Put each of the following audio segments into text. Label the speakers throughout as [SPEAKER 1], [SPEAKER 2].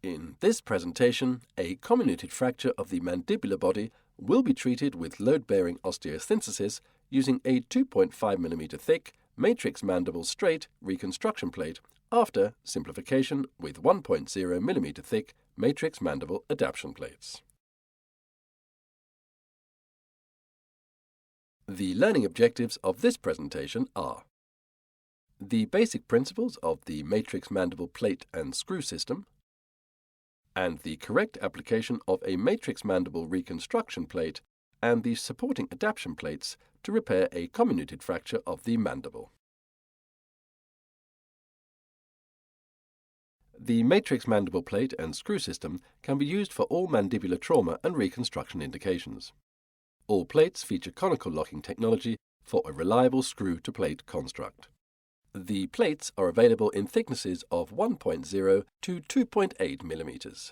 [SPEAKER 1] In this presentation, a comminuted fracture of the mandibular body will be treated with load-bearing osteosynthesis using a 2.5 mm thick matrix mandible straight reconstruction plate after simplification with 1.0 mm thick matrix mandible adaptation plates. The learning objectives of this presentation are the basic principles of the matrix mandible plate and screw system, and the correct application of a matrix mandible reconstruction plate and the supporting adaptation plates to repair a comminuted fracture of the mandible. The matrix mandible plate and screw system can be used for all mandibular trauma and reconstruction indications. All plates feature conical locking technology for a reliable screw-to-plate construct. The plates are available in thicknesses of 1.0 to 2.8 mm.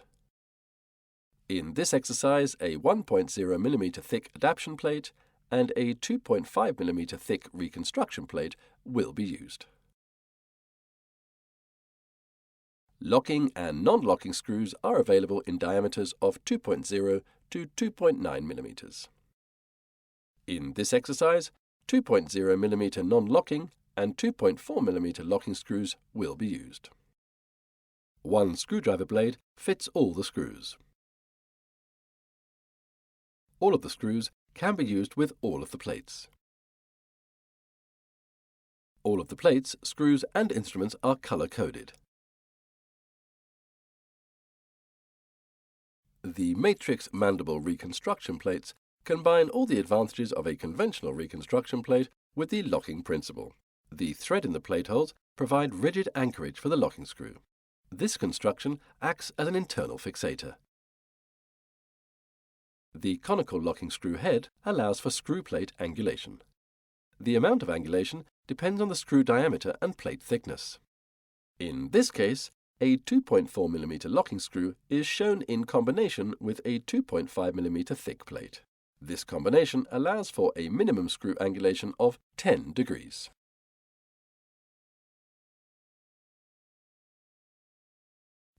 [SPEAKER 1] In this exercise, a 1.0 mm thick adaptation plate and a 2.5 mm thick reconstruction plate will be used. Locking and non-locking screws are available in diameters of 2.0 to 2.9 mm. In this exercise, 2.0 mm non-locking and 2.4 mm locking screws will be used. One screwdriver blade fits all the screws. All of the screws can be used with all of the plates. All of the plates, screws and instruments are color-coded. The matrix mandible reconstruction plates combine all the advantages of a conventional reconstruction plate with the locking principle. The thread in the plate holes provide rigid anchorage for the locking screw. This construction acts as an internal fixator. The conical locking screw head allows for screw plate angulation. The amount of angulation depends on the screw diameter and plate thickness. In this case, a 2.4 mm locking screw is shown in combination with a 2.5 mm thick plate. This combination allows for a minimum screw angulation of 10 degrees.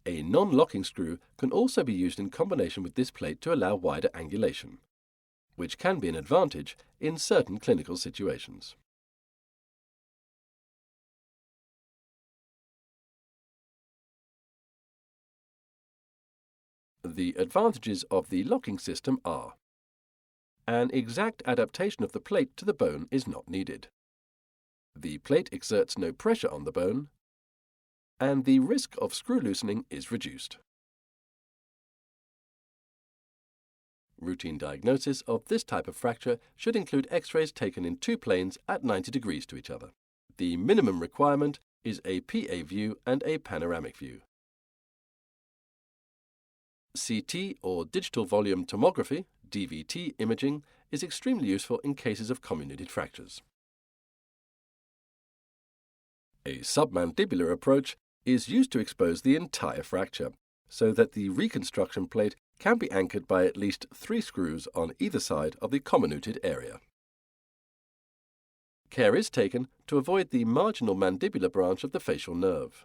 [SPEAKER 1] A non-locking screw can also be used in combination with this plate to allow wider angulation, which can be an advantage in certain clinical situations. The advantages of the locking system are: an exact adaptation of the plate to the bone is not needed. The plate exerts no pressure on the bone, and the risk of screw loosening is reduced. Routine diagnosis of this type of fracture should include X-rays taken in two planes at 90 degrees to each other. The minimum requirement is a PA view and a panoramic view. CT or digital volume tomography, DVT imaging, is extremely useful in cases of comminuted fractures. A submandibular approach is used to expose the entire fracture, so that the reconstruction plate can be anchored by at least 3 screws on either side of the comminuted area. Care is taken to avoid the marginal mandibular branch of the facial nerve.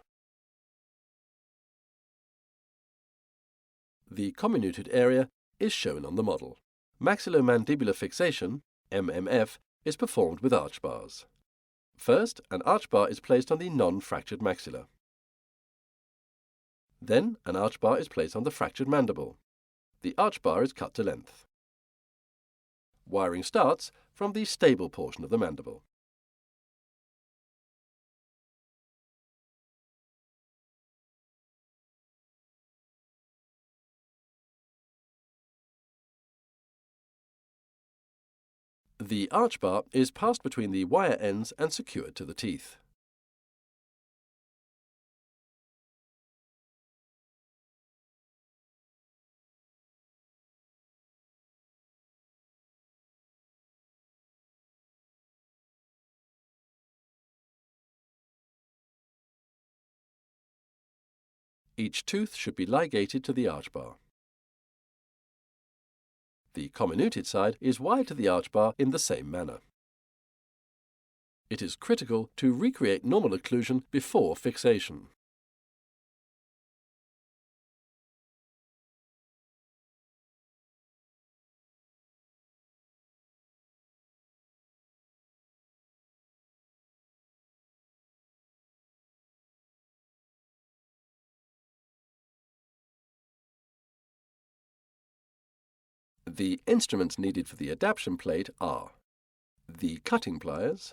[SPEAKER 1] The comminuted area is shown on the model. Maxillomandibular fixation, MMF, is performed with arch bars. First, an arch bar is placed on the non-fractured maxilla. Then, an arch bar is placed on the fractured mandible. The arch bar is cut to length. Wiring starts from the stable portion of the mandible. The arch bar is passed between the wire ends and secured to the teeth. Each tooth should be ligated to the arch bar. The comminuted side is wired to the arch bar in the same manner. It is critical to recreate normal occlusion before fixation. The instruments needed for the adaptation plate are the cutting pliers,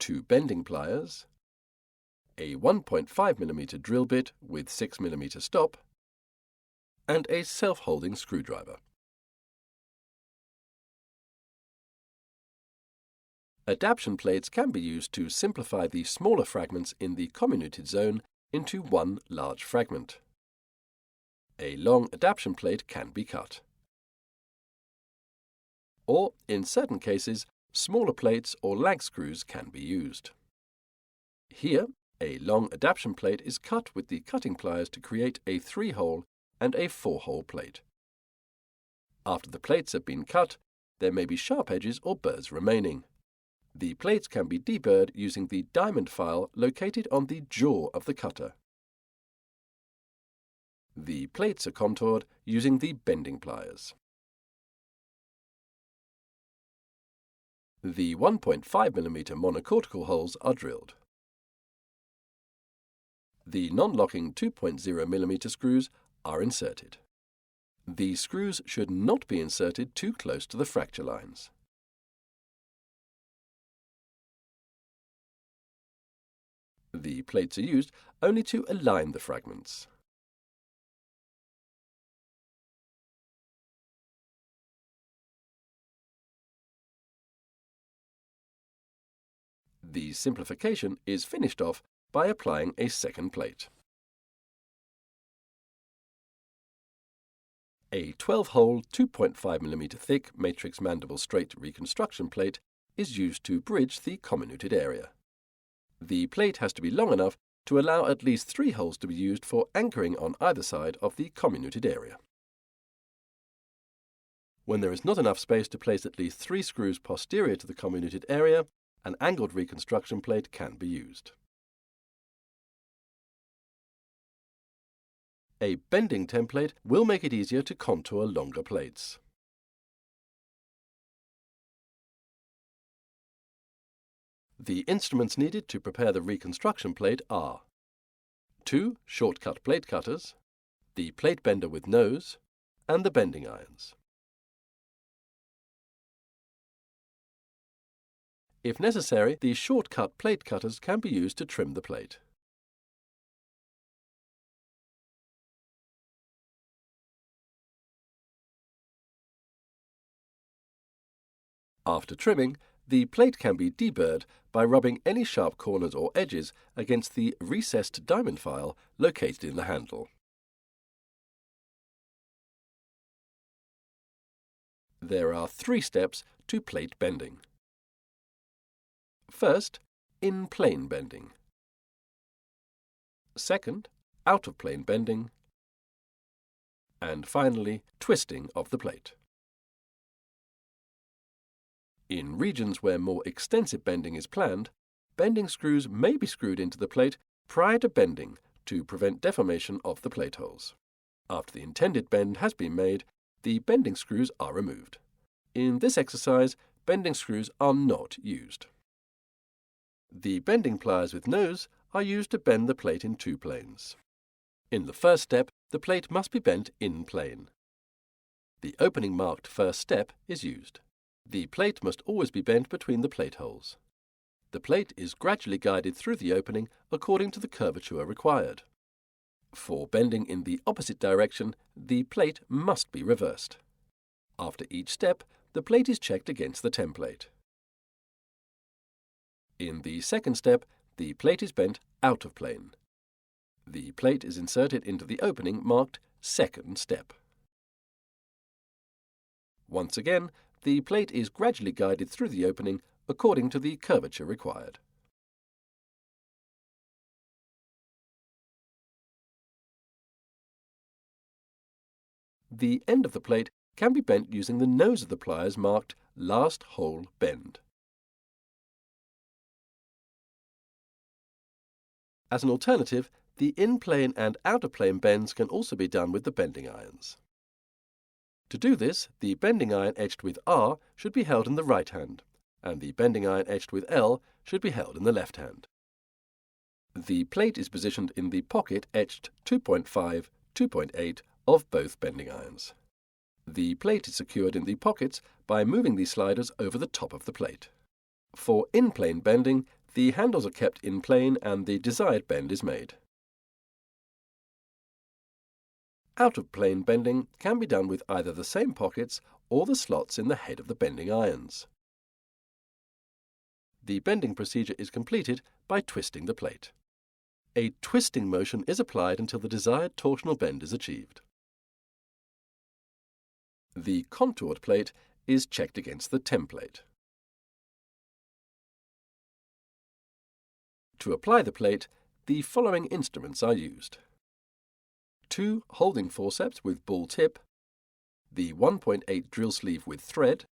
[SPEAKER 1] 2 bending pliers, a 1.5mm drill bit with 6mm stop, and a self-holding screwdriver. Adaptation plates can be used to simplify the smaller fragments in the comminuted zone into one large fragment. A long adaptation plate can be cut. Or, in certain cases, smaller plates or lag screws can be used. Here, a long adaptation plate is cut with the cutting pliers to create a 3-hole and a 4-hole plate. After the plates have been cut, there may be sharp edges or burrs remaining. The plates can be deburred using the diamond file located on the jaw of the cutter. The plates are contoured using the bending pliers. The 1.5mm monocortical holes are drilled. The non-locking 2.0mm screws are inserted. The screws should not be inserted too close to the fracture lines. The plates are used only to align the fragments. The simplification is finished off by applying a second plate. A 12-hole, 2.5mm thick MatrixMANDIBLE straight reconstruction plate is used to bridge the comminuted area. The plate has to be long enough to allow at least 3 holes to be used for anchoring on either side of the comminuted area. When there is not enough space to place at least 3 screws posterior to the comminuted area, an angled reconstruction plate can be used. A bending template will make it easier to contour longer plates. The instruments needed to prepare the reconstruction plate are 2 shortcut plate cutters, the plate bender with nose, and the bending irons. If necessary, the shortcut plate cutters can be used to trim the plate. After trimming, the plate can be deburred by rubbing any sharp corners or edges against the recessed diamond file located in the handle. There are 3 steps to plate bending. First, in-plane bending. Second, out-of-plane bending. And finally, twisting of the plate. In regions where more extensive bending is planned, bending screws may be screwed into the plate prior to bending to prevent deformation of the plate holes. After the intended bend has been made, the bending screws are removed. In this exercise, bending screws are not used. The bending pliers with nose are used to bend the plate in 2 planes. In the first step, the plate must be bent in plane. The opening marked first step is used. The plate must always be bent between the plate holes. The plate is gradually guided through the opening according to the curvature required. For bending in the opposite direction, the plate must be reversed. After each step, the plate is checked against the template. In the second step, the plate is bent out of plane. The plate is inserted into the opening marked second step. Once again, the plate is gradually guided through the opening according to the curvature required. The end of the plate can be bent using the nose of the pliers marked last hole bend. As an alternative, the in-plane and out-of-plane bends can also be done with the bending irons. To do this, the bending iron etched with R should be held in the right hand, and the bending iron etched with L should be held in the left hand. The plate is positioned in the pocket etched 2.5, 2.8 of both bending irons. The plate is secured in the pockets by moving the sliders over the top of the plate. For in-plane bending, the handles are kept in plane and the desired bend is made. Out-of-plane bending can be done with either the same pockets or the slots in the head of the bending irons. The bending procedure is completed by twisting the plate. A twisting motion is applied until the desired torsional bend is achieved. The contoured plate is checked against the template. To apply the plate, the following instruments are used: 2 holding forceps with ball tip, the 1.8 drill sleeve with thread,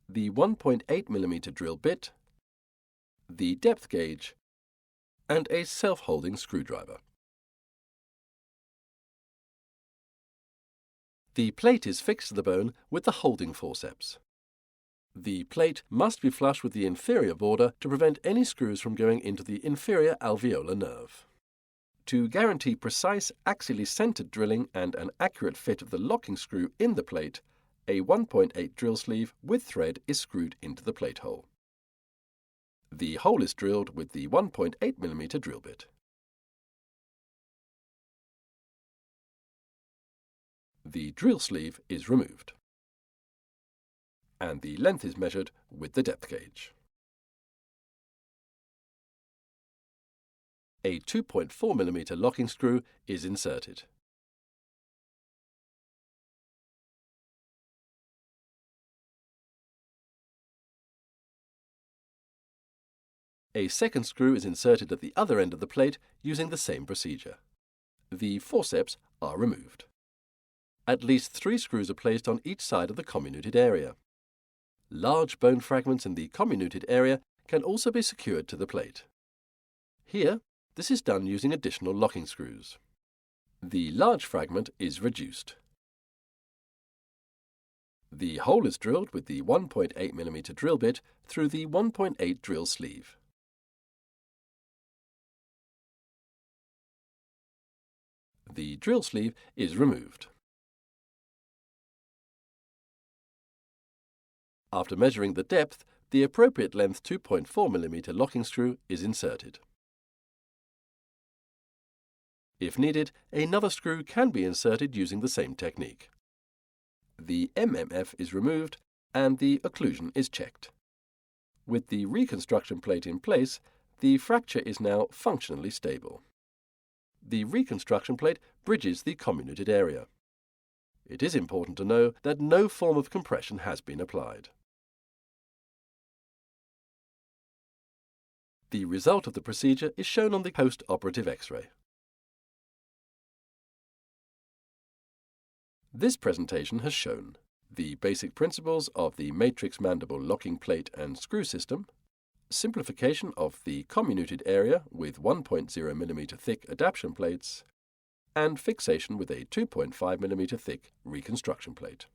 [SPEAKER 1] the 1.8 mm drill bit, the depth gauge, and a self-holding screwdriver. The plate is fixed to the bone with the holding forceps. The plate must be flush with the inferior border to prevent any screws from going into the inferior alveolar nerve. To guarantee precise axially centered drilling and an accurate fit of the locking screw in the plate, a 1.8 drill sleeve with thread is screwed into the plate hole. The hole is drilled with the 1.8 mm drill bit. The drill sleeve is removed, and the length is measured with the depth gauge. A 2.4 mm locking screw is inserted. A second screw is inserted at the other end of the plate using the same procedure. The forceps are removed. At least 3 screws are placed on each side of the comminuted area. Large bone fragments in the comminuted area can also be secured to the plate. Here, this is done using additional locking screws. The large fragment is reduced. The hole is drilled with the 1.8 mm drill bit through the 1.8 drill sleeve. The drill sleeve is removed. After measuring the depth, the appropriate length 2.4 mm locking screw is inserted. If needed, another screw can be inserted using the same technique. The MMF is removed and the occlusion is checked. With the reconstruction plate in place, the fracture is now functionally stable. The reconstruction plate bridges the comminuted area. It is important to know that no form of compression has been applied. The result of the procedure is shown on the post-operative X-ray. This presentation has shown the basic principles of the MatrixMANDIBLE locking plate and screw system, simplification of the comminuted area with 1.0 mm thick adaptation plates, and fixation with a 2.5 mm thick reconstruction plate.